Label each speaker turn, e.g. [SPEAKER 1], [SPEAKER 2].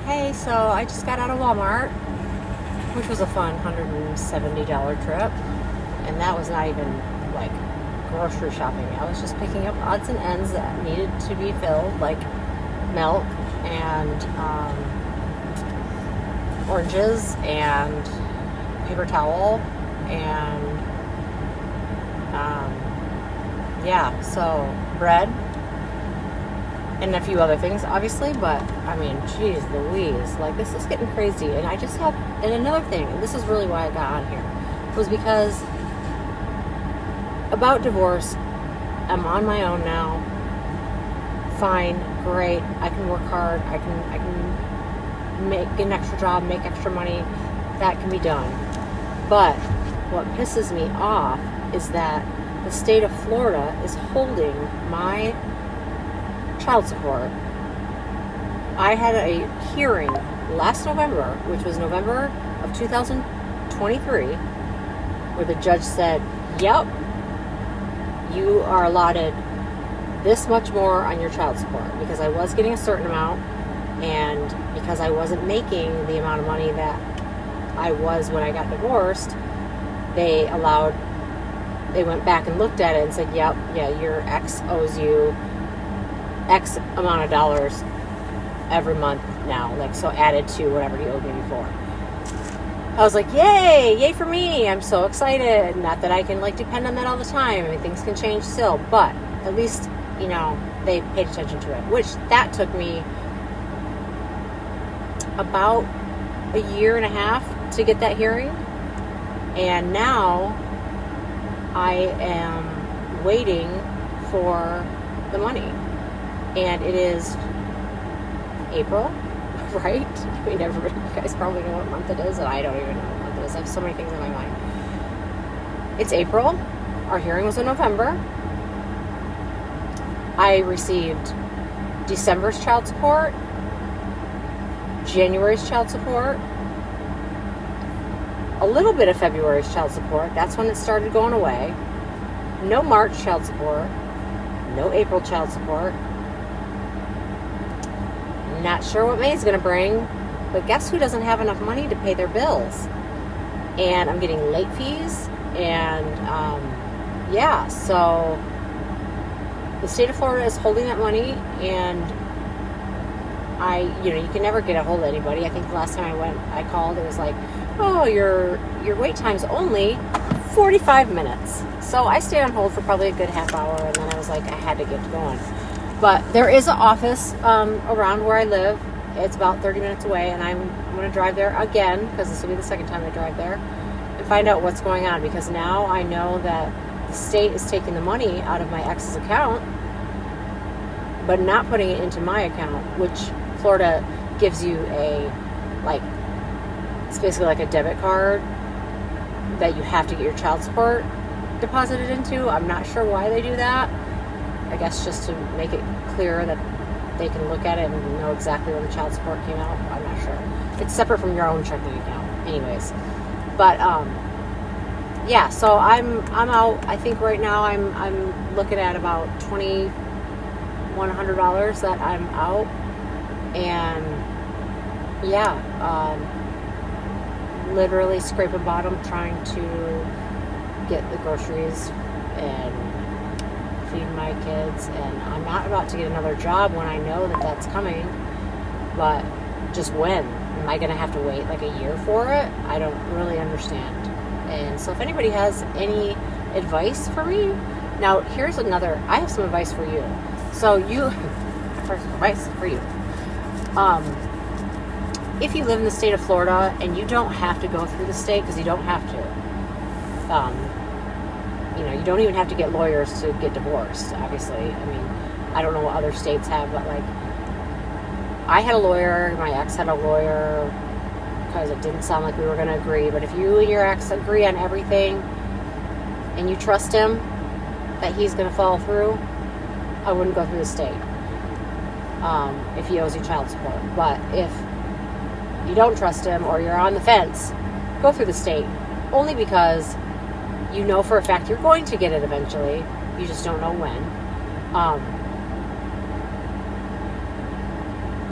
[SPEAKER 1] hey, so I just got out of Walmart, which was a fun $170 trip. And that was not even like grocery shopping. I was just picking up odds and ends that needed to be filled, like milk and oranges and paper towel and so bread and a few other things, obviously, but I mean, geez Louise, like, this is getting crazy. And I just have, and another thing, and this is really why I got on here, was because about divorce, I'm on my own now. Fine, great, I can work hard, I can get an extra job, make extra money, that can be done. But what pisses me off is that the state of Florida is holding my child support. I had a hearing last November, which was November of 2023, where the judge said, yep, you are allotted this much more on your child support, because I was getting a certain amount, and because I wasn't making the amount of money that I was when I got divorced, they went back and looked at it and said, yep, yeah, your ex owes you X amount of dollars every month now, like, so added to whatever he owed me before. I was like, yay for me, I'm so excited. Not that I can like depend on that all the time, I mean, things can change still, but at least, you know, they paid attention to it, which that took me about a year and a half to get that hearing. And now I am waiting for the money, and it is April, right? I mean, everybody, you guys probably know what month it is, and I don't even know what month it is. I have so many things in my mind. It's April. Our hearing was in November. I received December's child support, January's child support, a little bit of February's child support. That's when it started going away. No March child support. No April child support. Not sure what May's going to bring, but guess who doesn't have enough money to pay their bills? And I'm getting late fees, and so the state of Florida is holding that money, and you can never get a hold of anybody. I think the last time I called, it was like, oh, your wait time's only 45 minutes. So I stayed on hold for probably a good half hour, and then I was like, I had to get going. But there is an office around where I live. It's about 30 minutes away, and I'm going to drive there again, because this will be the second time I drive there, and find out what's going on, because now I know that the state is taking the money out of my ex's account, but not putting it into my account, which Florida gives you it's basically like a debit card that you have to get your child support deposited into. I'm not sure why they do that. I guess just to make it clear that they can look at it and know exactly when the child support came out. I'm not sure. It's separate from your own checking account anyways. But so I'm out. I think right now I'm looking at about $2,100 that I'm out. And literally scraping bottom, trying to get the groceries and feed my kids. And I'm not about to get another job when I know that that's coming, but just when? Am I going to have to wait like a year for it? I don't really understand. And so if anybody has any advice for me, now here's another, I have some advice for you. If you live in the state of Florida and you don't have to go through the state, because you don't have to, you don't even have to get lawyers to get divorced, obviously. I mean, I don't know what other states have, but like, I had a lawyer, my ex had a lawyer, because it didn't sound like we were going to agree. But if you and your ex agree on everything and you trust him that he's going to follow through, I wouldn't go through the state if he owes you child support. But if you don't trust him or you're on the fence, go through the state, only because you know for a fact you're going to get it eventually. You just don't know when.